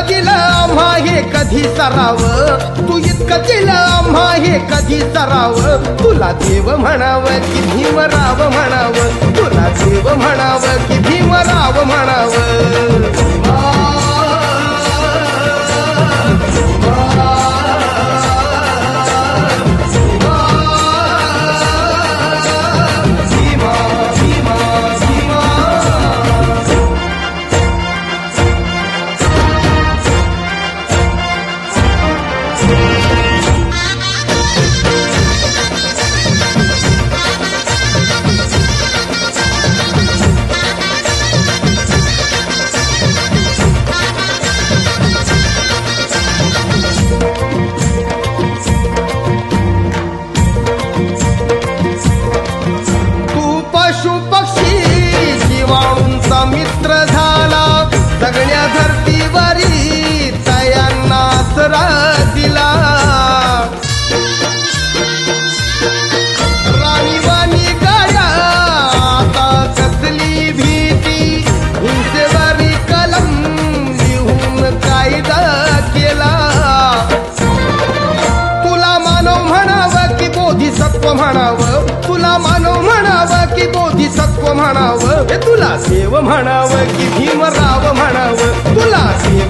इतकं दिलं आम्हा हे कधी सराव, तू इतकं दिलं आम्हा हे कधी सराव, तुला देव म्हणावं की भीमराव म्हणावं, तुला देव म्हणावं की भीमराव म्हणावं. पशु पक्षी जीवाणूंचा मित्र झाला, सगळ्या धरतीवरी तयांना आसरा दिला. राणीवाणी गाया आता कसली भीती, हिंसेवरी कलम लिहून कायदा केला. तुला मानव म्हणावं की बोधिसत्व म्हणावं, तुला मानव म्हणावं की बोधिसत्व म्हणावं, तुला देव म्हणावं की भीमराव म्हणावं, तुला देव